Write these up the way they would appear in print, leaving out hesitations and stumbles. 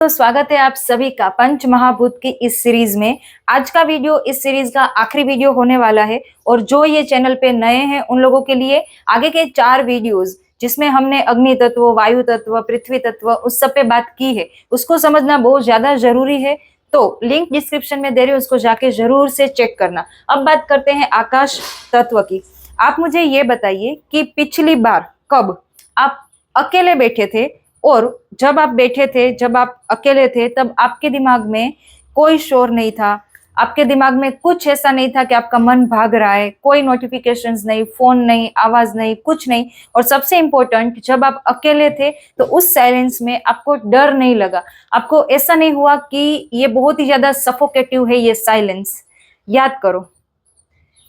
तो स्वागत है आप सभी का पंच महाभूत की इस सीरीज में। आज का वीडियो इस सीरीज का आखिरी वीडियो होने वाला है और जो ये चैनल पे नए हैं उन लोगों के लिए आगे के 4 वीडियोस जिसमें हमने अग्नि तत्व, वायु तत्व, पृथ्वी तत्व उस सब पे बात की है, उसको समझना बहुत ज्यादा जरूरी है। तो लिंक डिस्क्रिप्शन में दे रही हूँ, उसको जाके जरूर से चेक करना। अब बात करते हैं आकाश तत्व की। आप मुझे ये बताइए कि पिछली बार कब आप अकेले बैठे थे, और जब आप बैठे थे, जब आप अकेले थे, तब आपके दिमाग में कोई शोर नहीं था, आपके दिमाग में कुछ ऐसा नहीं था कि आपका मन भाग रहा है, कोई नोटिफिकेशंस नहीं, फोन नहीं, आवाज नहीं, कुछ नहीं। और सबसे इंपॉर्टेंट, जब आप अकेले थे तो उस साइलेंस में आपको डर नहीं लगा, आपको ऐसा नहीं हुआ कि ये बहुत ही ज्यादा सफोकेटिव है ये साइलेंस। याद करो,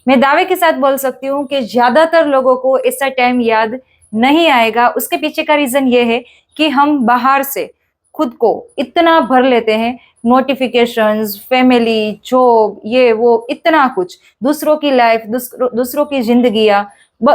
मैं दावे के साथ बोल सकती हूँ कि ज्यादातर लोगों को ऐसा टाइम याद नहीं आएगा। उसके पीछे का रीजन ये है कि हम बाहर से खुद को इतना भर लेते हैं, नोटिफिकेशंस, फैमिली, जॉब, ये वो, इतना कुछ, दूसरों की लाइफ, दूसरों की जिंदगियां,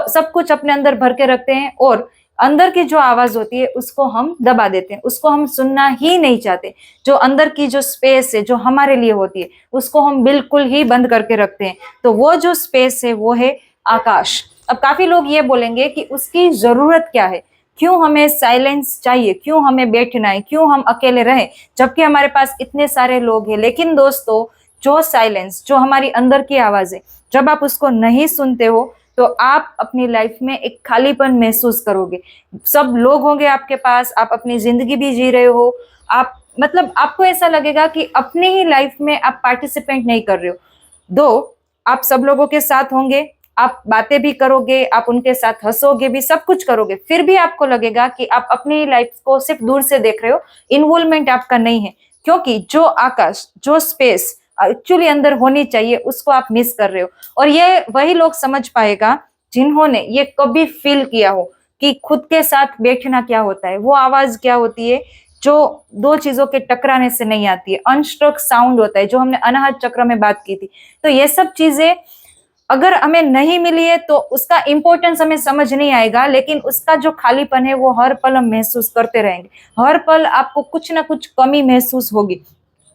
सब कुछ अपने अंदर भर के रखते हैं और अंदर की जो आवाज होती है उसको हम दबा देते हैं, उसको हम सुनना ही नहीं चाहते। जो अंदर की जो स्पेस है जो हमारे लिए होती है उसको हम बिल्कुल ही बंद करके रखते हैं। तो वो जो स्पेस है वो है आकाश। अब काफी लोग ये बोलेंगे कि उसकी जरूरत क्या है, क्यों हमें साइलेंस चाहिए, क्यों हमें बैठना है, क्यों हम अकेले रहें जबकि हमारे पास इतने सारे लोग हैं। लेकिन दोस्तों, जो साइलेंस, जो हमारी अंदर की आवाज है, जब आप उसको नहीं सुनते हो तो आप अपनी लाइफ में एक खालीपन महसूस करोगे। सब लोग होंगे आपके पास, आप अपनी जिंदगी भी जी रहे हो, आप मतलब आपको ऐसा लगेगा कि अपनी ही लाइफ में आप पार्टिसिपेंट नहीं कर रहे हो। दो, आप सब लोगों के साथ होंगे, आप बातें भी करोगे, आप उनके साथ हंसोगे भी, सब कुछ करोगे, फिर भी आपको लगेगा कि आप अपनी लाइफ को सिर्फ दूर से देख रहे हो, इन्वॉल्वमेंट आपका नहीं है। क्योंकि जो आकाश, जो स्पेस एक्चुअली अंदर होनी चाहिए उसको आप मिस कर रहे हो। और ये वही लोग समझ पाएगा जिन्होंने ये कभी फील किया हो कि खुद के साथ बैठना क्या होता है, वो आवाज क्या होती है जो दो चीजों के टकराने से नहीं आती है, अनस्ट्रक साउंड होता है, जो हमने अनाहत चक्र में बात की थी। तो ये सब चीजें अगर हमें नहीं मिली है तो उसका इंपॉर्टेंस हमें समझ नहीं आएगा, लेकिन उसका जो खालीपन है वो हर पल हम महसूस करते रहेंगे। हर पल आपको कुछ ना कुछ कमी महसूस होगी।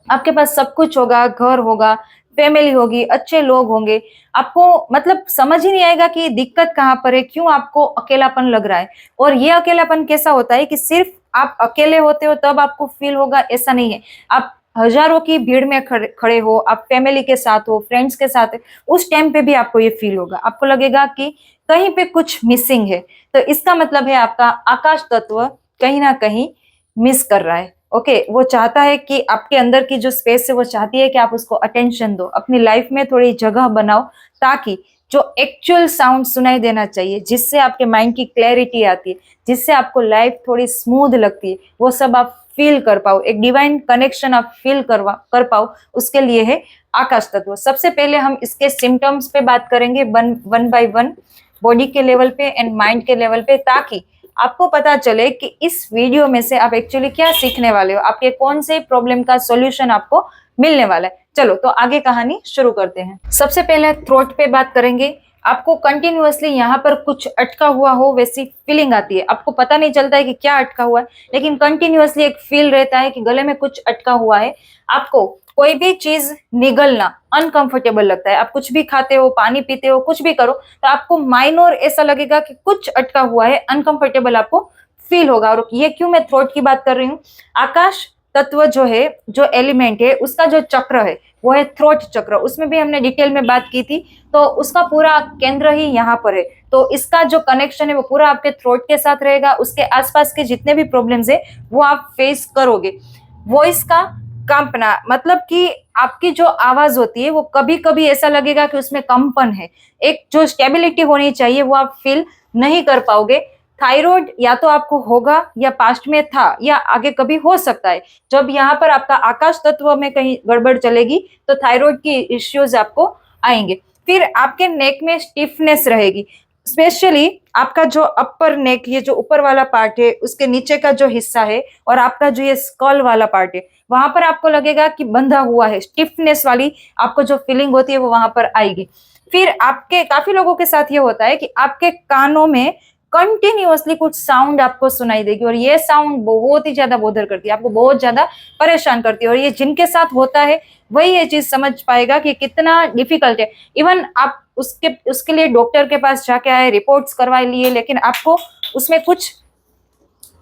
आपके पास सब कुछ होगा, घर होगा, फैमिली होगी, अच्छे लोग होंगे, आपको मतलब समझ ही नहीं आएगा कि दिक्कत कहाँ पर है, क्यों आपको अकेलापन लग रहा है। और ये अकेलापन कैसा होता है कि सिर्फ आप अकेले होते हो तब आपको फील होगा, ऐसा नहीं है। आप हजारों की भीड़ में खड़े हो, आप फैमिली के साथ हो, फ्रेंड्स के साथ है, उस टाइम पे भी आपको ये फील होगा, आपको लगेगा कि कहीं पे कुछ मिसिंग है। तो इसका मतलब है आपका आकाश तत्व कहीं ना कहीं मिस कर रहा है। ओके, वो चाहता है कि आपके अंदर की जो स्पेस है वो चाहती है कि आप उसको अटेंशन दो, अपनी लाइफ में थोड़ी जगह बनाओ, ताकि जो एक्चुअल साउंड सुनाई देना चाहिए, जिससे आपके माइंड की क्लैरिटी आती है, जिससे आपको लाइफ थोड़ी स्मूथ लगती है, वो सब आप फील कर पाओ, एक डिवाइन कनेक्शन आप फील कर पाओ, उसके लिए है आकाश तत्व। सबसे पहले हम इसके सिम्टम्स पे बात करेंगे वन बाय वन, बॉडी के लेवल पे एंड माइंड के लेवल पे, ताकि आपको पता चले कि इस वीडियो में से आप एक्चुअली क्या सीखने वाले हो, आपके कौन से प्रॉब्लम का सॉल्यूशन आपको मिलने वाला है। चलो तो आगे कहानी शुरू करते हैं। सबसे पहले थ्रोट पे बात करेंगे। आपको कंटिन्यूअसली यहाँ पर कुछ अटका हुआ हो वैसी फीलिंग आती है, आपको पता नहीं चलता है कि क्या अटका हुआ है, लेकिन कंटिन्यूअसली एक फील रहता है कि गले में कुछ अटका हुआ है। आपको कोई भी चीज निगलना अनकंफर्टेबल लगता है, आप कुछ भी खाते हो, पानी पीते हो, कुछ भी करो तो आपको माइनर ऐसा लगेगा कि कुछ अटका हुआ है, अनकंफर्टेबल आपको फील होगा। और ये क्यों मैं थ्रोट की बात कर रही हूँ, आकाश तत्व जो है, जो एलिमेंट है, उसका जो चक्र है वो है थ्रोट चक्र। उसमें भी हमने डिटेल में बात की थी, तो उसका पूरा केंद्र ही यहाँ पर है। तो इसका जो कनेक्शन है वो पूरा आपके थ्रोट के साथ रहेगा। उसके आसपास के जितने भी प्रॉब्लम्स है वो आप फेस करोगे। वॉइस का कंपना, मतलब कि आपकी जो आवाज होती है वो कभी कभी ऐसा लगेगा कि उसमें कंपन है, एक जो स्टेबिलिटी होनी चाहिए वो आप फील नहीं कर पाओगे। थायराइड या तो आपको होगा, या पास्ट में था, या आगे कभी हो सकता है। जब यहाँ पर आपका आकाश तत्व में कहीं गड़बड़ चलेगी तो थायराइड की इश्यूज आपको आएंगे। फिर आपके नेक में स्टिफनेस रहेगी, स्पेशली आपका जो अपर नेक, ये जो ऊपर वाला पार्ट है, उसके नीचे का जो हिस्सा है, और आपका जो ये स्कल वाला पार्ट है, वहां पर आपको लगेगा कि बंधा हुआ है, स्टिफनेस वाली आपको जो फीलिंग होती है वो वहां पर आएगी। फिर आपके काफी लोगों के साथ ये होता है कि आपके कानों में कंटिन्यूअसली कुछ साउंड आपको सुनाई देगी और ये साउंड बहुत ही ज्यादा बोदर करती है, आपको बहुत ज्यादा परेशान करती है। और ये जिनके साथ होता है वही ये चीज समझ पाएगा कि कितना डिफिकल्ट है। इवन आप उसके लिए डॉक्टर के पास जाके आए, रिपोर्ट्स करवा लिए, लेकिन आपको उसमें कुछ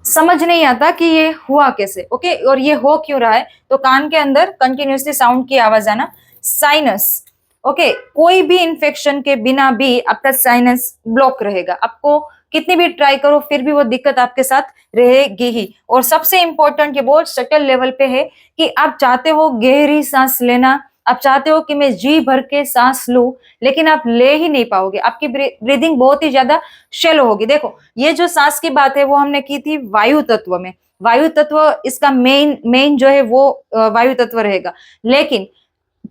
समझ नहीं आता कि ये हुआ कैसे। ओके, और ये हो क्यों रहा है? तो कान के अंदर कंटिन्यूसली साउंड की आवाज आना, साइनस। ओके, कोई भी इंफेक्शन के बिना भी आपका साइनस ब्लॉक रहेगा, आपको कितनी भी ट्राई करो फिर भी वो दिक्कत आपके साथ रहेगी ही। और सबसे इंपॉर्टेंट, ये बहुत सटल लेवल पे है कि आप चाहते हो गहरी सांस लेना, आप चाहते हो कि मैं जी भर के सांस लूं, लेकिन आप ले ही नहीं पाओगे, आपकी ब्रीदिंग बहुत ही ज्यादा शेलो होगी। देखो, ये जो सांस की बात है वो हमने की थी वायु तत्व में, वायु तत्व इसका मेन जो है वो वायु तत्व रहेगा। लेकिन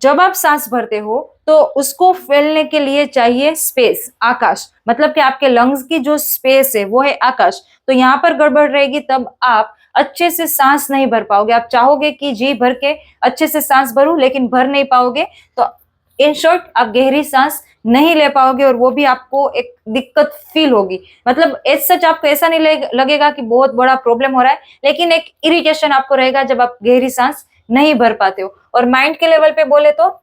जब आप सांस भरते हो तो उसको फैलने के लिए चाहिए स्पेस, आकाश, मतलब कि आपके लंग्स की जो स्पेस है वो है आकाश। तो यहाँ पर गड़बड़ रहेगी, तब आप अच्छे से सांस नहीं भर पाओगे। आप चाहोगे कि जी भर के अच्छे से सांस भरूं, लेकिन भर नहीं पाओगे। तो इन शॉर्ट, आप गहरी सांस नहीं ले पाओगे और वो भी आपको एक दिक्कत फील होगी। मतलब एज सच आपको ऐसा नहीं लगेगा कि बहुत बड़ा प्रॉब्लम हो रहा है, लेकिन एक इरिटेशन आपको रहेगा जब आप गहरी सांस नहीं भर पाते हो। और माइंड के लेवल पे बोले तो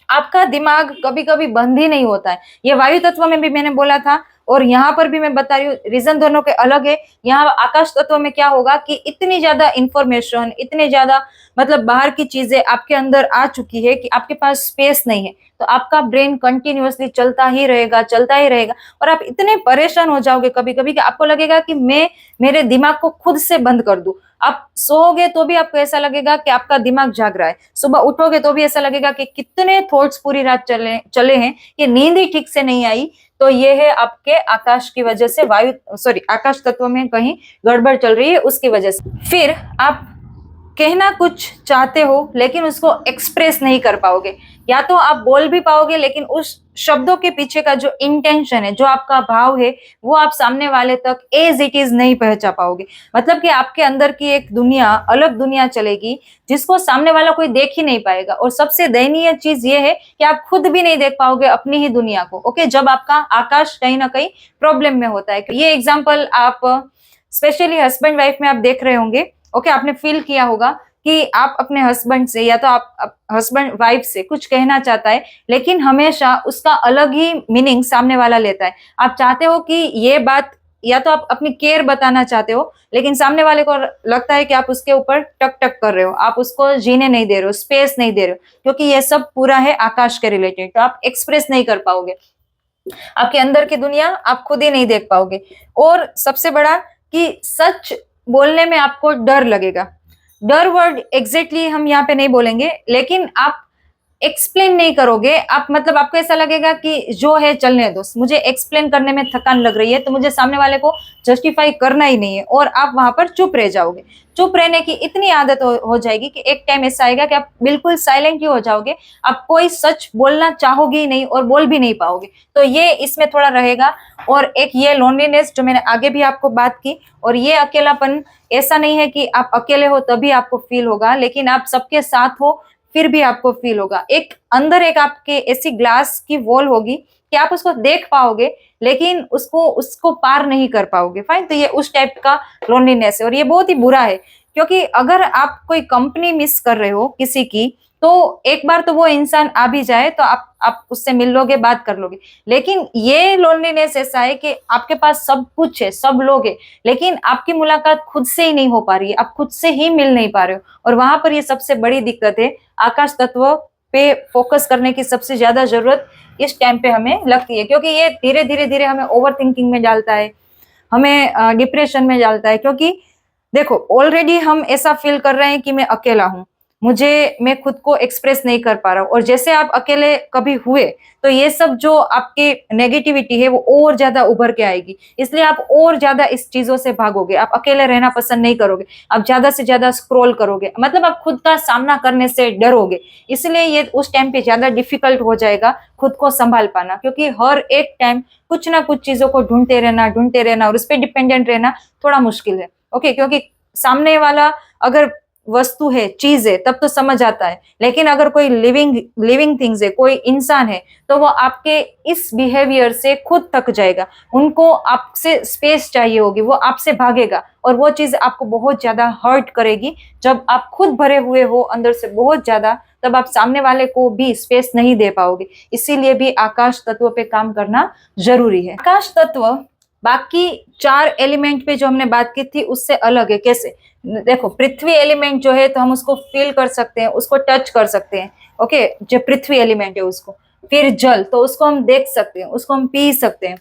आपका दिमाग कभी कभी बंद ही नहीं होता है। ये वायु तत्व में भी मैंने बोला था और यहाँ पर भी मैं बता रही हूँ, रीजन दोनों के अलग है। यहाँ आकाश तत्व में क्या होगा कि इतनी ज्यादा इंफॉर्मेशन, इतने ज्यादा मतलब बाहर की चीजें आपके अंदर आ चुकी है कि आपके पास स्पेस नहीं है। तो आपका ब्रेन कंटिन्यूअसली चलता ही रहेगा, चलता ही रहेगा, और आप इतने परेशान हो जाओगे कभी कभी कि आपको लगेगा कि मैं मेरे दिमाग को खुद से बंद कर दूं। आप सोओगे तो भी आपको ऐसा लगेगा कि आपका दिमाग जाग रहा है, सुबह उठोगे तो भी ऐसा लगेगा कि कितने थॉट्स पूरी रात चले हैं, कि नींद ही ठीक से नहीं आई। तो ये है आपके आकाश की वजह से, आकाश तत्व में कहीं गड़बड़ चल रही है, उसकी वजह से। फिर आप कहना कुछ चाहते हो लेकिन उसको एक्सप्रेस नहीं कर पाओगे, या तो आप बोल भी पाओगे लेकिन उस शब्दों के पीछे का जो इंटेंशन है, जो आपका भाव है, वो आप सामने वाले तक एज इट इज नहीं पहुंचा पाओगे। मतलब कि आपके अंदर की एक दुनिया, अलग दुनिया चलेगी, जिसको सामने वाला कोई देख ही नहीं पाएगा। और सबसे दयनीय चीज ये है कि आप खुद भी नहीं देख पाओगे अपनी ही दुनिया को। ओके, जब आपका आकाश कहीं ना कहीं प्रॉब्लम में होता है। ये एग्जाम्पल आप स्पेशली हस्बैंड वाइफ में आप देख रहे होंगे। ओके, आपने फील किया होगा कि आप अपने हस्बैंड से, या तो आप हस्बैंड वाइफ से कुछ कहना चाहता है, लेकिन हमेशा उसका अलग ही मीनिंग सामने वाला लेता है। आप चाहते हो कि ये बात, या तो आप अपनी केयर बताना चाहते हो, लेकिन सामने वाले को लगता है कि आप उसके ऊपर टक टक कर रहे हो, आप उसको जीने नहीं दे रहे हो, स्पेस नहीं दे रहे हो, क्योंकि ये सब पूरा है आकाश के रिलेटेड। तो आप एक्सप्रेस नहीं कर पाओगे, आपके अंदर की दुनिया आप खुद ही नहीं देख पाओगे। और सबसे बड़ा कि सच बोलने में आपको डर लगेगा। डर वर्ड एग्जैक्टली हम यहाँ पे नहीं बोलेंगे, लेकिन आप एक्सप्लेन नहीं करोगे। आप मतलब आपको ऐसा लगेगा कि जो है चलने दो, मुझे एक्सप्लेन करने में थकान लग रही है, तो मुझे सामने वाले को जस्टिफाई करना ही नहीं है, और आप वहां पर चुप रह जाओगे। चुप रहने की इतनी आदत हो जाएगी कि एक टाइम ऐसा आएगा कि आप बिल्कुल साइलेंट ही हो जाओगे, आप कोई सच बोलना चाहोगे ही नहीं और बोल भी नहीं पाओगे। तो ये इसमें थोड़ा रहेगा। और एक ये लोनलीनेस जो मैंने आगे भी आपको बात की, और ये अकेलापन, ऐसा नहीं है कि आप अकेले हो तभी आपको फील होगा, लेकिन आप सबके साथ हो फिर भी आपको फील होगा। एक अंदर एक आपके ऐसी ग्लास की वॉल होगी कि आप उसको देख पाओगे, लेकिन उसको पार नहीं कर पाओगे। फाइन, तो ये उस टाइप का लोनलीनेस है, और ये बहुत ही बुरा है। क्योंकि अगर आप कोई कंपनी मिस कर रहे हो किसी की, तो एक बार तो वो इंसान आ भी जाए तो आप उससे मिल लोगे, बात कर लोगे। लेकिन ये लोनलीनेस ऐसा है कि आपके पास सब कुछ है, सब लोग है, लेकिन आपकी मुलाकात खुद से ही नहीं हो पा रही है, आप खुद से ही मिल नहीं पा रहे हो। और वहां पर ये सबसे बड़ी दिक्कत है। आकाश तत्व पे फोकस करने की सबसे ज्यादा जरूरत इस टाइम पे हमें लगती है, क्योंकि ये धीरे धीरे धीरे हमें ओवर थिंकिंग में डालता है, हमें डिप्रेशन में डालता है। क्योंकि देखो, ऑलरेडी हम ऐसा फील कर रहे हैं कि मैं अकेला हूं, मैं खुद को एक्सप्रेस नहीं कर पा रहा हूँ, और जैसे आप अकेले कभी हुए तो ये सब जो आपके नेगेटिविटी है वो और ज्यादा उभर के आएगी। इसलिए आप और ज्यादा इस चीजों से भागोगे, आप अकेले रहना पसंद नहीं करोगे, आप ज्यादा से ज्यादा स्क्रॉल करोगे, मतलब आप खुद का सामना करने से डरोगे। इसलिए ये उस टाइम पे ज्यादा डिफिकल्ट हो जाएगा खुद को संभाल पाना, क्योंकि हर एक टाइम कुछ ना कुछ चीजों को ढूंढते रहना और उस पर डिपेंडेंट रहना थोड़ा मुश्किल है। ओके, क्योंकि सामने वाला अगर वस्तु है, चीज है, तब तो समझ आता है। लेकिन अगर कोई लिविंग थिंग्स है, कोई इंसान है, तो वो आपके इस बिहेवियर से खुद थक जाएगा। उनको आपसे स्पेस चाहिए होगी, वो आपसे भागेगा और वो चीज आपको बहुत ज्यादा हर्ट करेगी। जब आप खुद भरे हुए हो अंदर से बहुत ज्यादा, तब आप सामने वाले को भी स्पेस नहीं दे पाओगे। इसीलिए भी आकाश तत्व पे काम करना जरूरी है। आकाश तत्व बाकी 4 एलिमेंट पे जो हमने बात की थी उससे अलग है। कैसे? देखो, पृथ्वी एलिमेंट जो है तो हम उसको फील कर सकते हैं, उसको टच कर सकते हैं। ओके, जो पृथ्वी एलिमेंट है उसको। फिर जल, तो उसको हम देख सकते हैं, उसको हम पी सकते हैं।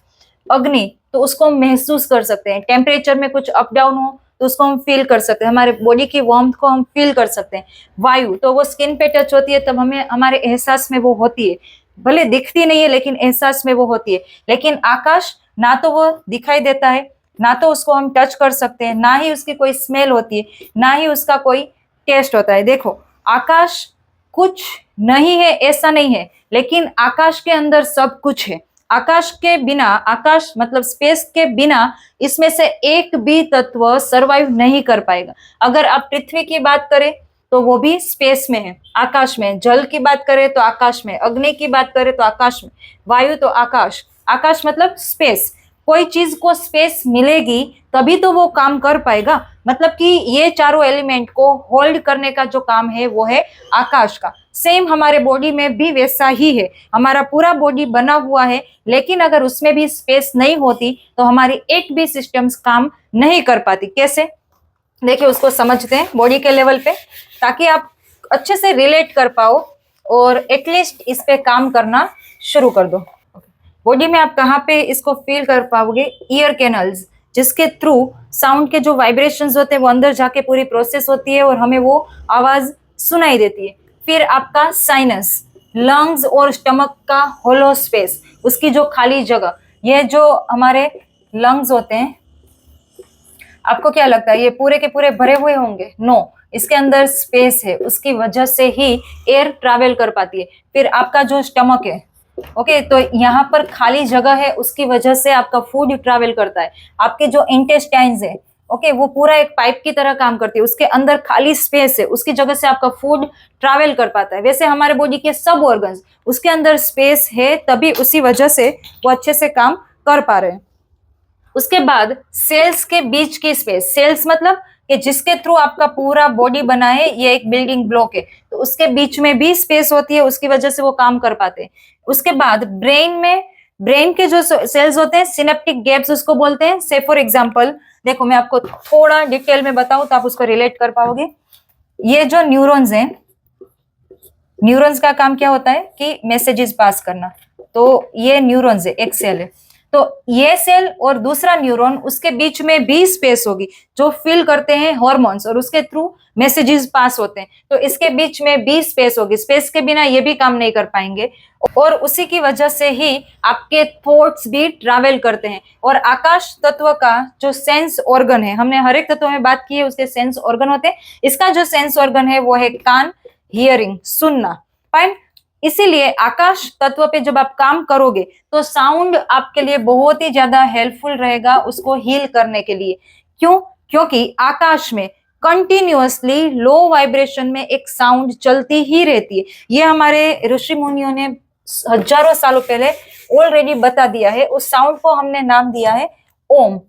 अग्नि, तो उसको हम महसूस कर सकते हैं। टेम्परेचर में कुछ अप डाउन हो तो उसको हम फील कर सकते हैं, हमारे बॉडी की वार्मथ को हम फील कर सकते हैं। वायु, तो वो स्किन पे टच होती है, तब हमें हमारे एहसास में वो होती है। भले दिखती नहीं है लेकिन एहसास में वो होती है। लेकिन आकाश, ना तो वो दिखाई देता है, ना तो उसको हम टच कर सकते हैं, ना ही उसकी कोई स्मेल होती है, ना ही उसका कोई टेस्ट होता है। देखो, आकाश कुछ नहीं है ऐसा नहीं है, लेकिन आकाश के अंदर सब कुछ है। आकाश के बिना, आकाश मतलब स्पेस के बिना, इसमें से एक भी तत्व सरवाइव नहीं कर पाएगा। अगर आप पृथ्वी की बात करें तो वो भी स्पेस में है, आकाश में। जल की बात करें तो आकाश में, अग्नि की बात करें तो आकाश में, वायु तो आकाश। आकाश मतलब स्पेस। कोई चीज को स्पेस मिलेगी तभी तो वो काम कर पाएगा। मतलब कि ये चारों एलिमेंट को होल्ड करने का जो काम है वो है आकाश का। सेम हमारे बॉडी में भी वैसा ही है। हमारा पूरा बॉडी बना हुआ है, लेकिन अगर उसमें भी स्पेस नहीं होती तो हमारी एक भी सिस्टम्स काम नहीं कर पाती। कैसे? देखिए, उसको समझते हैं बॉडी के लेवल पे, ताकि आप अच्छे से रिलेट कर पाओ और एटलीस्ट इस पे काम करना शुरू कर दो। बॉडी में आप कहाँ पे इसको फील कर पाओगे? ईयर कैनल्स, जिसके थ्रू साउंड के जो वाइब्रेशंस होते हैं वो अंदर जाके पूरी प्रोसेस होती है और हमें वो आवाज सुनाई देती है। फिर आपका साइनस, लंग्स और स्टमक का होलो स्पेस, उसकी जो खाली जगह, ये जो हमारे लंग्स होते हैं, आपको क्या लगता है ये पूरे के पूरे भरे हुए होंगे? नो, इसके अंदर स्पेस है, उसकी वजह से ही एयर ट्रैवल कर पाती है। फिर आपका जो स्टमक है, ओके, तो यहाँ पर खाली जगह है, उसकी वजह से आपका फूड ट्रैवल करता है। आपके जो इंटेस्टाइन्स है, ओके, वो पूरा एक पाइप की तरह काम करती है, उसके अंदर खाली स्पेस है, उसकी जगह से आपका फूड ट्रैवल कर पाता है। वैसे हमारे बॉडी के सब ऑर्गन्स, उसके अंदर स्पेस है, तभी उसी वजह से वो अच्छे से काम कर पा रहे हैं। उसके बाद सेल्स के बीच की स्पेस, सेल्स मतलब कि जिसके थ्रू आपका पूरा बॉडी बना है, ये एक बिल्डिंग ब्लॉक है, तो उसके बीच में भी स्पेस होती है, उसकी वजह से वो काम कर पाते हैं। उसके बाद ब्रेन में, ब्रेन के जो सेल्स होते हैं, सिनेप्टिक गैप्स उसको बोलते हैं। से फॉर एग्जांपल, देखो मैं आपको थोड़ा डिटेल में बताऊं तो आप उसको रिलेट कर पाओगे। ये जो न्यूरॉन्स हैं, न्यूरॉन्स का काम क्या होता है कि मैसेजेस पास करना। तो ये न्यूरॉन्स है, एक सेल है, तो ये सेल और दूसरा न्यूरॉन, उसके बीच में भी स्पेस होगी जो फिल करते हैं हॉर्मोन्स और उसके थ्रू मैसेजेस पास होते हैं। तो इसके बीच में भी स्पेस होगी, स्पेस के बिना ये भी काम नहीं कर पाएंगे और उसी की वजह से ही आपके थॉट्स भी ट्रैवल करते हैं। और आकाश तत्व का जो सेंस ऑर्गन है, हमने हर एक तत्व में बात की है, उसके सेंस ऑर्गन होते हैं। इसका जो सेंस ऑर्गन है वो है कान, हियरिंग, सुनना। फाइन। इसीलिए आकाश तत्व पे जब आप काम करोगे तो साउंड आपके लिए बहुत ही ज्यादा हेल्पफुल रहेगा उसको हील करने के लिए। क्यों? क्योंकि आकाश में कंटिन्यूअसली लो वाइब्रेशन में एक साउंड चलती ही रहती है। ये हमारे ऋषि मुनियों ने हजारों सालों पहले ऑलरेडी बता दिया है। उस साउंड को हमने नाम दिया है ओम।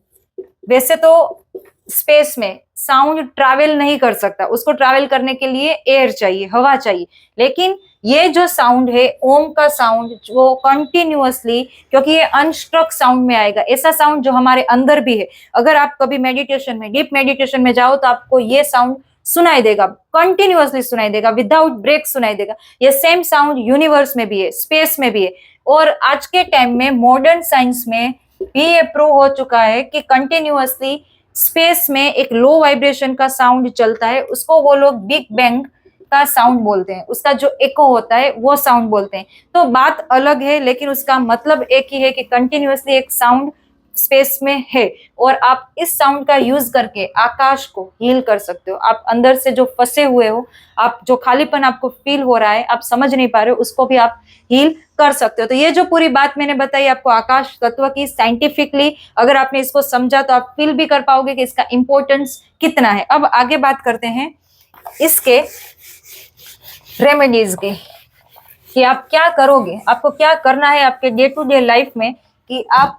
वैसे तो स्पेस में साउंड ट्रैवल नहीं कर सकता, उसको ट्रैवल करने के लिए एयर चाहिए, हवा चाहिए, लेकिन ये जो साउंड है ओम का साउंड, वो कंटिन्यूअसली, क्योंकि ये अनस्ट्रक साउंड में आएगा, ऐसा साउंड जो हमारे अंदर भी है। अगर आप कभी मेडिटेशन में, डीप मेडिटेशन में जाओ तो आपको ये साउंड सुनाई देगा, कंटिन्यूअसली सुनाई देगा, विदाउट ब्रेक सुनाई देगा। ये सेम साउंड यूनिवर्स में भी है, स्पेस में भी है। और आज के टाइम में मॉडर्न साइंस में भी ये प्रूव हो चुका है कि कंटिन्यूअसली स्पेस में एक लो वाइब्रेशन का साउंड चलता है, उसको वो लोग बिग बैंग का साउंड बोलते हैं। उसका जो एको होता है वो साउंड बोलते हैं। तो बात अलग है, लेकिन उसका मतलब एक ही है कि कंटिन्यूअसली एक साउंड स्पेस में है और आप इस साउंड का यूज करके आकाश को हील कर सकते हो। आप अंदर से जो फंसे हुए हो, आप जो खालीपन आपको फील हो रहा है, आप समझ नहीं पा रहे हो, उसको भी आप हील कर सकते हो। तो ये जो पूरी बात मैंने बताई आपको आकाश तत्व की, साइंटिफिकली अगर आपने इसको समझा तो आप फील भी कर पाओगे कि इसका इंपॉर्टेंस कितना है। अब आगे बात करते हैं इसके रेमेडीज की, कि आप क्या करोगे, आपको क्या करना है आपके डे टू डे लाइफ में, कि आप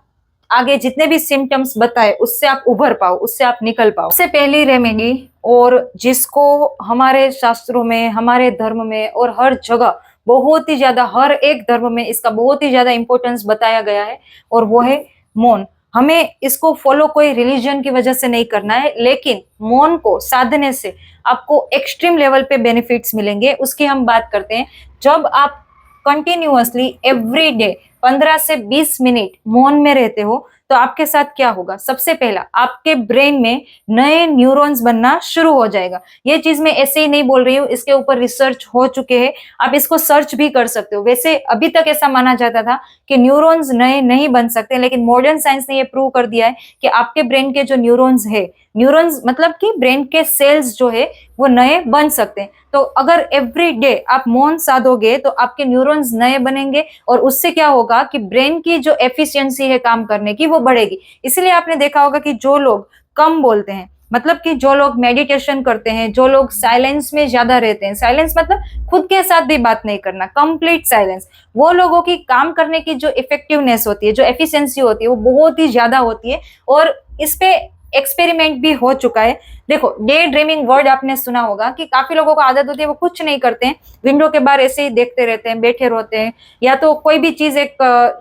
आगे जितने भी सिम्टम्स बताए उससे आप उभर पाओ, उससे आप निकल पाओ। सबसे पहली रेमेडी, और जिसको हमारे शास्त्रों में, हमारे धर्म में और हर जगह बहुत ही ज्यादा, हर एक धर्म में इसका बहुत ही ज्यादा इंपॉर्टेंस बताया गया है, और वो है मौन। हमें इसको फॉलो कोई रिलीजन की वजह से नहीं करना है, लेकिन मौन को साधने से आपको एक्सट्रीम लेवल पे बेनिफिट्स मिलेंगे, उसकी हम बात करते हैं। जब आप कंटिन्यूअसली एवरी डे 15 से 20 मिनट मौन में रहते हो, तो आपके साथ क्या होगा? सबसे पहला, आपके ब्रेन में नए न्यूरॉन्स बनना शुरू हो जाएगा। ये चीज मैं ऐसे ही नहीं बोल रही हूँ, इसके ऊपर रिसर्च हो चुके हैं, आप इसको सर्च भी कर सकते हो। वैसे अभी तक ऐसा माना जाता था कि न्यूरॉन्स नए नहीं बन सकते, लेकिन मॉडर्न साइंस ने ये प्रूव कर दिया है कि आपके ब्रेन के जो न्यूरॉन्स है, न्यूरॉन्स मतलब कि ब्रेन के सेल्स जो है वो नए बन सकते हैं। तो अगर एवरी डे आप मौन साधोगे तो आपके न्यूरॉन्स नए बनेंगे, और उससे क्या होगा कि ब्रेन की जो एफिशिएंसी है काम करने की वो बढ़ेगी। इसलिए आपने देखा होगा कि जो लोग कम बोलते हैं, मतलब कि जो लोग मेडिटेशन करते हैं, जो लोग साइलेंस में ज्यादा रहते हैं, साइलेंस मतलब खुद के साथ भी बात नहीं करना, कंप्लीट साइलेंस, वो लोगों की काम करने की जो इफेक्टिवनेस होती है, जो एफिशिएंसी होती है, वो बहुत ही ज्यादा होती है। और इस पे एक्सपेरिमेंट भी हो चुका है। देखो, डे ड्रीमिंग वर्ड आपने सुना होगा कि काफी लोगों को आदत होती है, वो कुछ नहीं करते हैं, विंडो के बाहर ऐसे ही देखते रहते हैं, बैठे रहते हैं, या तो कोई भी चीज एक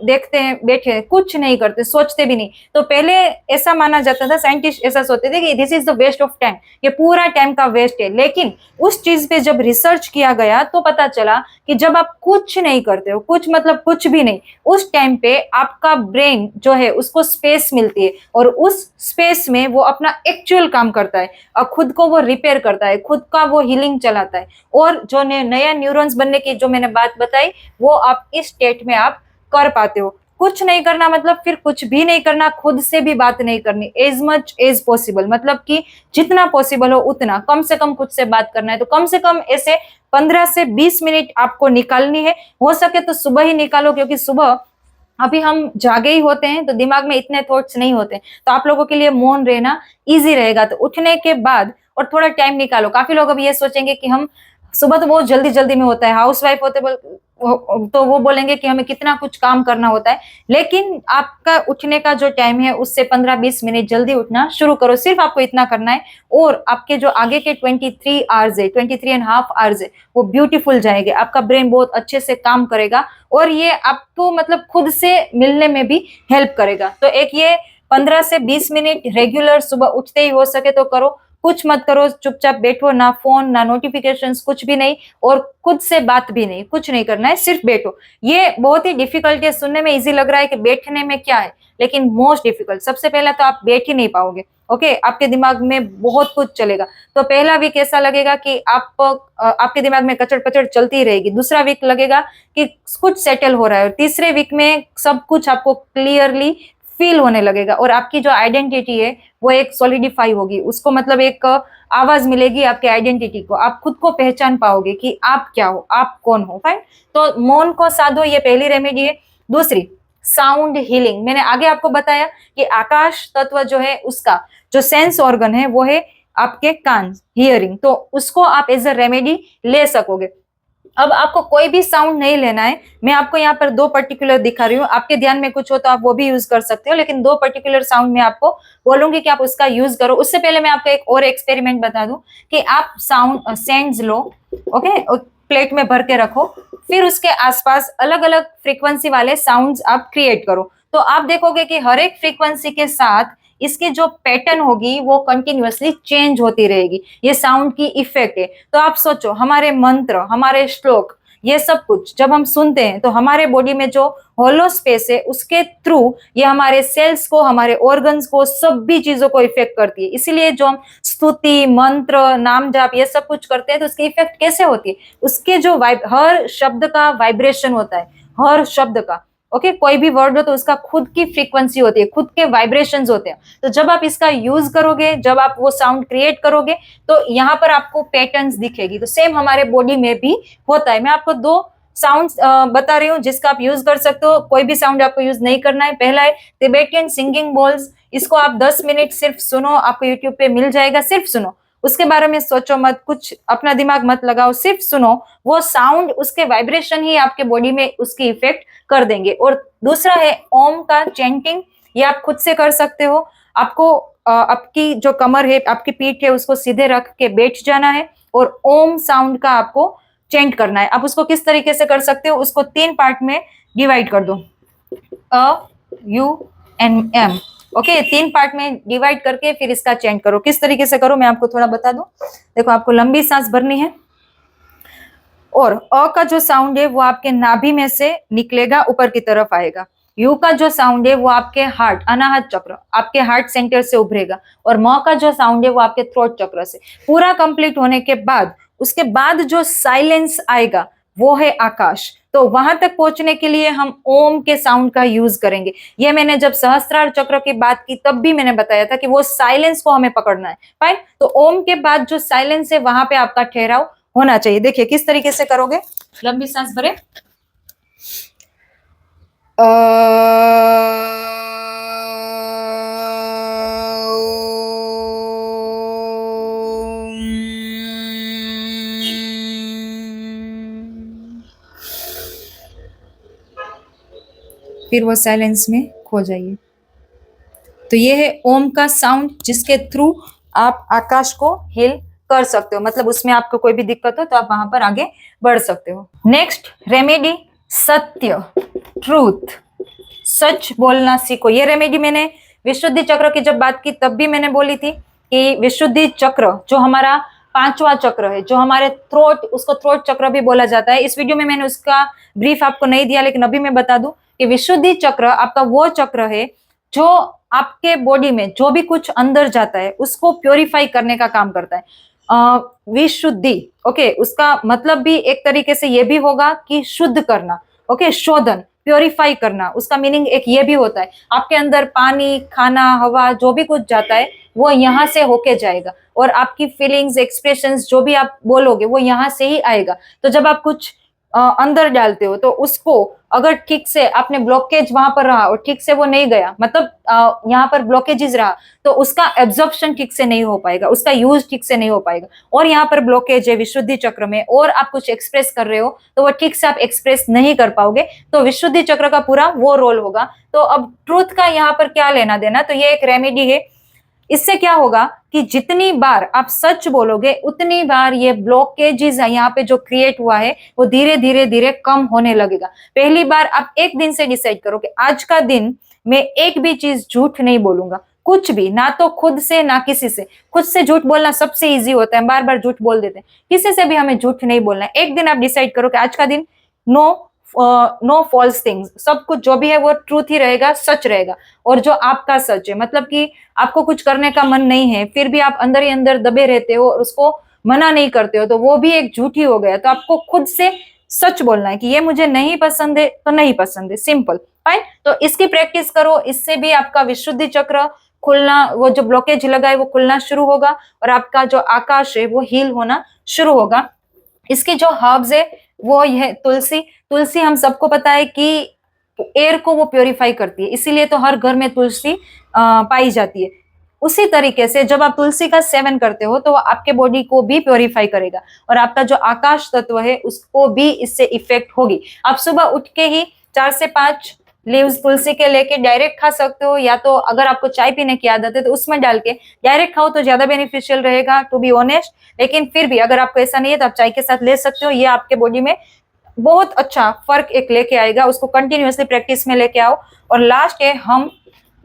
देखते हैं, बैठे, कुछ नहीं करते, सोचते भी नहीं। तो पहले ऐसा माना जाता था, साइंटिस्ट ऐसा सोचते थे कि this is the waste of time, ये पूरा टाइम का वेस्ट है। लेकिन उस चीज पे जब रिसर्च किया गया तो पता चला कि जब आप कुछ नहीं करते हो, कुछ मतलब कुछ भी नहीं, उस टाइम पे आपका ब्रेन जो है उसको स्पेस मिलती है, और उस स्पेस में वो अपना एक्चुअल काम करता है, और खुद को वो रिपेयर करता है, खुद का वो हीलिंग चलाता है। और जो नया न्यूरॉन्स बनने की जो मैंने बात बताई, वो आप इस स्टेट में आप कर पाते हो। कुछ नहीं करना मतलब फिर कुछ भी नहीं करना, खुद से भी बात नहीं करनी, एज मच एज पॉसिबल, मतलब कि जितना पॉसिबल हो उतना कम से कम खुद से बात करना है। तो कम से कम ऐसे 15 से 20 मिनट आपको निकालनी है। हो सके तो सुबह ही निकालो, क्योंकि सुबह अभी हम जागे ही होते हैं तो दिमाग में इतने थॉट्स नहीं होते, तो आप लोगों के लिए मौन रहना इजी रहेगा। तो उठने के बाद और थोड़ा टाइम निकालो। काफी लोग अभी ये सोचेंगे कि हम सुबह तो बहुत जल्दी जल्दी में होता है, हाउस वाइफ होते तो वो बोलेंगे कि हमें कितना कुछ काम करना होता है, लेकिन आपका उठने का जो टाइम है उससे 15-20 मिनट जल्दी उठना शुरू करो। सिर्फ आपको इतना करना है, और आपके जो आगे के 23 आवर्स है, 23.5 आवर्स है, वो ब्यूटीफुल जाएंगे। आपका ब्रेन बहुत अच्छे से काम करेगा, और ये आपको मतलब खुद से मिलने में भी हेल्प करेगा। तो एक ये 15 से 20 मिनट रेगुलर सुबह उठते ही हो सके तो करो। कुछ मत करो, चुपचाप बैठो, ना फोन ना नोटिफिकेशंस, कुछ भी नहीं, और खुद से बात भी नहीं, कुछ नहीं करना है, सिर्फ बैठो। ये बहुत ही डिफिकल्ट है, सुनने में इजी लग रहा है कि बैठने में क्या है, लेकिन मोस्ट डिफिकल्ट। सबसे पहला तो आप बैठ ही नहीं पाओगे, ओके, आपके दिमाग में बहुत कुछ चलेगा। तो पहला वीक ऐसा लगेगा कि आपके दिमाग में कचड़ पचड़ चलती रहेगी। दूसरा वीक लगेगा कि कुछ सेटल हो रहा है, और तीसरे वीक में सब कुछ आपको क्लियरली फील होने लगेगा, और आपकी जो आइडेंटिटी है वो एक सॉलिडिफाई होगी, उसको मतलब एक आवाज मिलेगी आपके आइडेंटिटी को, आप खुद को पहचान पाओगे कि आप क्या हो, आप कौन हो। फाइन, तो मौन को साधो, ये पहली रेमेडी है। दूसरी, साउंड हीलिंग। मैंने आगे आपको बताया कि आकाश तत्व जो है उसका जो सेंस ऑर्गन है वो है आपके कान, हियरिंग, तो उसको आप एज अ रेमेडी ले सकोगे। अब आपको कोई भी साउंड नहीं लेना है, मैं आपको यहाँ पर 2 पर्टिकुलर दिखा रही हूँ, आपके ध्यान में कुछ हो तो आप वो भी यूज कर सकते हो, लेकिन 2 पर्टिकुलर साउंड में आपको बोलूंगी कि आप उसका यूज करो। उससे पहले मैं आपको एक और एक्सपेरिमेंट बता दूं कि आप साउंड सेंड्स लो, ओके, प्लेट में भर के रखो, फिर उसके आसपास अलग अलग फ्रीक्वेंसी वाले साउंड्स आप क्रिएट करो। तो आप देखोगे कि हर एक फ्रीक्वेंसी के साथ इसकी जो पैटर्न होगी वो कंटिन्यूअसली चेंज होती रहेगी। ये साउंड की इफेक्ट है। तो आप सोचो, हमारे मंत्र, हमारे श्लोक, ये सब कुछ जब हम सुनते हैं तो हमारे बॉडी में जो होलो स्पेस है उसके थ्रू ये हमारे सेल्स को, हमारे ऑर्गन्स को, सभी चीजों को इफेक्ट करती है। इसीलिए जो हम स्तुति, मंत्र, नाम जाप ये सब कुछ करते हैं तो उसकी इफेक्ट कैसे होती है? उसके जो हर शब्द का वाइब्रेशन होता है, हर शब्द का, ओके, कोई भी वर्ड हो तो उसका खुद की फ्रीक्वेंसी होती है, खुद के वाइब्रेशंस होते हैं। तो जब आप इसका यूज करोगे, जब आप वो साउंड क्रिएट करोगे तो यहाँ पर आपको पैटर्न्स दिखेगी। तो सेम हमारे बॉडी में भी होता है। मैं आपको 2 साउंड बता रही हूँ जिसका आप यूज कर सकते हो। कोई भी साउंड आपको यूज नहीं करना है। पहला है तिबेटियन सिंगिंग बॉल्स। इसको आप 10 मिनट सिर्फ सुनो, आपको यूट्यूब पे मिल जाएगा, सिर्फ सुनो, उसके बारे में सोचो मत, कुछ अपना दिमाग मत लगाओ, सिर्फ सुनो। वो साउंड, उसके वाइब्रेशन ही आपके बॉडी में उसकी इफेक्ट कर देंगे। और दूसरा है ओम का चैंटिंग। ये आप खुद से कर सकते हो। आपको आपकी जो कमर है, आपकी पीठ है, उसको सीधे रख के बैठ जाना है और ओम साउंड का आपको चेंट करना है। आप उसको किस तरीके से कर सकते हो, उसको 3 पार्ट में डिवाइड कर दो, अ, U and M. Okay, 3 part में डिवाइड करके फिर इसका चेंट करो। किस तरीके से करो मैं आपको थोड़ा बता दूं। देखो, आपको लंबी सांस भरनी है और अ का जो साउंड है वो आपके नाभि में से निकलेगा, ऊपर की तरफ आएगा। यू का जो साउंड है वो आपके हार्ट, अनाहत चक्र, आपके हार्ट सेंटर से उभरेगा। और म का जो साउंड है वो आपके थ्रोट चक्र से। पूरा कंप्लीट होने के बाद, उसके बाद जो साइलेंस आएगा वो है आकाश। तो वहां तक पहुंचने के लिए हम ओम के साउंड का यूज करेंगे। ये मैंने जब सहस्त्रार चक्र की बात की तब भी मैंने बताया था कि वो साइलेंस को हमें पकड़ना है। फाइन। तो ओम के बाद जो साइलेंस है वहां पे आपका ठहराव होना चाहिए। देखिए किस तरीके से करोगे। लंबी सांस भरे, फिर वो साइलेंस में खो जाइए। तो ये है ओम का साउंड, जिसके थ्रू आप आकाश को हिल कर सकते हो। मतलब उसमें आपको कोई भी दिक्कत हो तो आप वहां पर आगे बढ़ सकते हो। नेक्स्ट रेमेडी, सत्य, ट्रूथ, सच बोलना सीखो। ये रेमेडी मैंने विशुद्धि चक्र की जब बात की तब भी मैंने बोली थी कि विशुद्धि चक्र जो हमारा 5वां चक्र है, जो हमारे थ्रोट, उसको थ्रोट चक्र भी बोला जाता है। इस वीडियो में मैंने उसका ब्रीफ आपको नहीं दिया, लेकिन अभी मैं बता दूं कि विशुद्धि चक्र आपका वो चक्र है जो आपके बॉडी में जो भी कुछ अंदर जाता है उसको प्योरीफाई करने का काम करता है। विशुद्धि, ओके, उसका मतलब भी एक तरीके से ये भी होगा कि शुद्ध करना, ओके, शोधन, प्योरीफाई करना। उसका मीनिंग एक ये भी होता है, आपके अंदर पानी, खाना, हवा जो भी कुछ जाता है वो यहाँ से होके जाएगा और आपकी फीलिंग्स, एक्सप्रेशंस जो भी आप बोलोगे वो यहाँ से ही आएगा। तो जब आप कुछ अंदर डालते हो तो उसको अगर ठीक से आपने ब्लॉकेज वहां पर रहा और ठीक से वो नहीं गया, मतलब यहाँ पर ब्लॉकेजेस रहा, तो उसका एब्जॉर्प्शन ठीक से नहीं हो पाएगा, उसका यूज ठीक से नहीं हो पाएगा। और यहाँ पर ब्लॉकेज है विशुद्धि चक्र में और आप कुछ एक्सप्रेस कर रहे हो तो वो ठीक से आप एक्सप्रेस नहीं कर पाओगे। तो विशुद्धि चक्र का पूरा वो रोल होगा। तो अब ट्रूथ का यहाँ पर क्या लेना देना, तो ये एक रेमेडी है। इससे क्या होगा कि जितनी बार आप सच बोलोगे उतनी बार ये ब्लॉकेजेस यहाँ पे जो क्रिएट हुआ है वो धीरे धीरे धीरे कम होने लगेगा। पहली बार आप एक दिन से डिसाइड करो कि आज का दिन मैं एक भी चीज झूठ नहीं बोलूंगा, कुछ भी, ना तो खुद से ना किसी से। खुद से झूठ बोलना सबसे इजी होता है, बार बार झूठ बोल देते हैं, किसी से भी हमें झूठ नहीं बोलना है। एक दिन आप डिसाइड करो कि आज का दिन नो फॉल्स थिंग्स, सब कुछ जो भी है वो ट्रूथ ही रहेगा, सच रहेगा। और जो आपका सच है, मतलब कि आपको कुछ करने का मन नहीं है फिर भी आप अंदर ही अंदर दबे रहते हो और उसको मना नहीं करते हो, तो वो भी एक झूठ ही हो गया। तो आपको खुद से सच बोलना है कि ये मुझे नहीं पसंद है तो नहीं पसंद है, सिंपल। फाइन। तो इसकी प्रैक्टिस करो, इससे भी आपका विशुद्धि चक्र खुलना, वो जो ब्लॉकेज लगा है वो खुलना शुरू होगा और आपका जो आकाश है वो हील होना शुरू होगा। इसकी जो हर्ब्स है वो यह तुलसी। तुलसी हम सबको पता है कि एयर को वो प्योरीफाई करती है, इसीलिए तो हर घर में तुलसी पाई जाती है। उसी तरीके से जब आप तुलसी का सेवन करते हो तो वो आपके बॉडी को भी प्योरीफाई करेगा और आपका जो आकाश तत्व है उसको भी इससे इफेक्ट होगी। आप सुबह उठ के ही 4 से 5 लीव्स तुलसी के लेके डायरेक्ट खा सकते हो, या तो अगर आपको चाय पीने की आदत है तो उसमें डाल के डायरेक्ट खाओ तो ज्यादा बेनिफिशियल रहेगा, टू बी ऑनेस्ट। लेकिन फिर भी अगर आपको ऐसा नहीं है तो आप चाय के साथ ले सकते हो। ये आपके बॉडी में बहुत अच्छा फर्क एक लेके आएगा, उसको कंटिन्यूअसली प्रैक्टिस में लेके आओ। और लास्ट है हम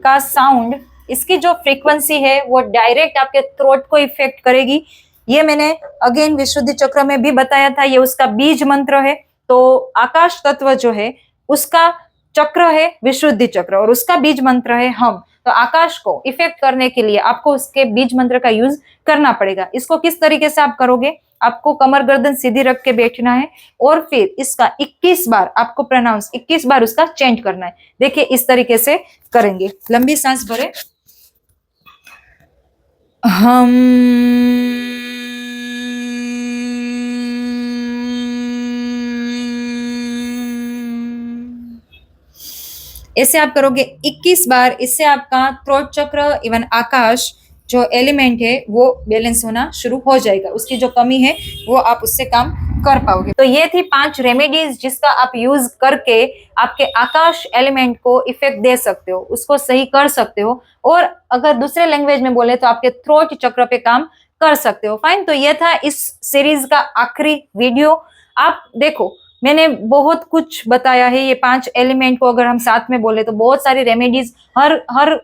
का साउंड। इसकी जो फ्रीक्वेंसी है वो डायरेक्ट आपके थ्रोट को इफेक्ट करेगी। ये मैंने अगेन विशुद्धि चक्र में भी बताया था, ये उसका बीज मंत्र है। तो आकाश तत्व जो है उसका चक्र है विशुद्धि चक्र और उसका बीज मंत्र है हम। तो आकाश को इफेक्ट करने के लिए आपको उसके बीज मंत्र का यूज करना पड़ेगा। इसको किस तरीके से आप करोगे, आपको कमर गर्दन सीधी रख के बैठना है और फिर इसका 21 बार आपको प्रोनाउंस, 21 बार उसका चेंट करना है। देखिए इस तरीके से करेंगे। लंबी सांस भरे, हम, ऐसे आप करोगे 21 बार। इससे आपका थ्रोट चक्र, इवन आकाश जो एलिमेंट है वो बैलेंस होना शुरू हो जाएगा, उसकी जो कमी है वो आप उससे काम कर पाओगे। तो ये थी 5 रेमेडीज जिसका आप यूज करके आपके आकाश एलिमेंट को इफेक्ट दे सकते हो, उसको सही कर सकते हो, और अगर दूसरे लैंग्वेज में बोले तो आपके थ्रोट चक्र पे काम कर सकते हो। फाइन, तो ये था इस सीरीज का आखिरी वीडियो। आप देखो, मैंने बहुत कुछ बताया है, ये 5 एलिमेंट को अगर हम साथ में बोले तो बहुत सारी रेमेडीज, हर हर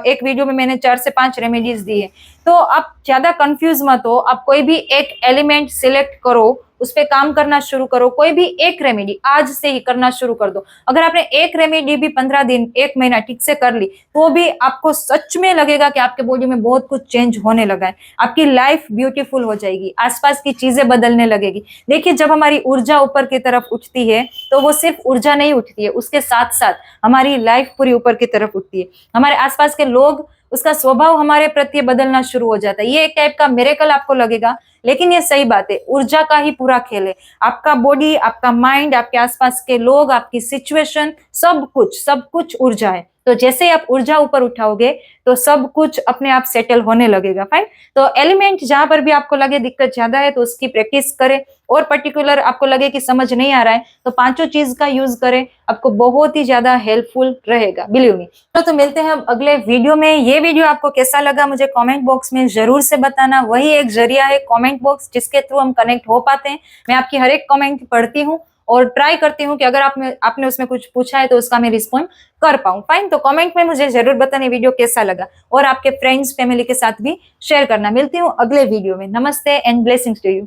एक वीडियो में मैंने 4 से 5 रेमेडीज दी है। तो आप ज्यादा कंफ्यूज मत हो, आप कोई भी एक एलिमेंट सिलेक्ट करो, उस पर काम करना शुरू करो, कोई भी एक रेमेडी आज से ही करना शुरू कर दो। अगर आपने एक रेमेडी भी 15 दिन 1 महीना ठीक से कर ली तो भी आपको सच में लगेगा कि आपके बॉडी में बहुत कुछ चेंज होने लगा है, आपकी लाइफ ब्यूटीफुल हो जाएगी, आसपास की चीजें बदलने लगेगी। देखिए, जब हमारी ऊर्जा ऊपर की तरफ उठती है तो वो सिर्फ ऊर्जा नहीं उठती है, उसके साथ साथ हमारी लाइफ पूरी ऊपर की तरफ उठती है। हमारे आसपास के लोग, उसका स्वभाव हमारे प्रति बदलना शुरू हो जाता है। ये एक टाइप का मिरेकल आपको लगेगा, लेकिन ये सही बात है, ऊर्जा का ही पूरा खेल है। आपका बॉडी, आपका माइंड, आपके आसपास के लोग, आपकी सिचुएशन, सब कुछ ऊर्जा है। तो जैसे ही आप ऊर्जा ऊपर उठाओगे तो सब कुछ अपने आप सेटल होने लगेगा। फाइन, तो एलिमेंट जहां पर भी आपको लगे दिक्कत ज्यादा है तो उसकी प्रैक्टिस करें, और पर्टिकुलर आपको लगे कि समझ नहीं आ रहा है तो 5 चीज का यूज करें, आपको बहुत ही ज्यादा हेल्पफुल रहेगा, बिलीव मी। तो मिलते हैं अब अगले वीडियो में। ये वीडियो आपको कैसा लगा मुझे कमेंट बॉक्स में जरूर से बताना, वही एक जरिया है कमेंट बॉक्स जिसके थ्रू हम कनेक्ट हो पाते हैं। मैं आपकी हर एक कमेंट पढ़ती हूँ और ट्राई करती हूँ कि अगर आपने उसमें कुछ पूछा है तो उसका मैं रिस्पॉन्ड कर पाऊँ। फाइन, तो कमेंट में मुझे जरूर बताना वीडियो कैसा लगा, और आपके फ्रेंड्स फैमिली के साथ भी शेयर करना। मिलती हूँ अगले वीडियो में। नमस्ते एंड ब्लेसिंग्स टू यू।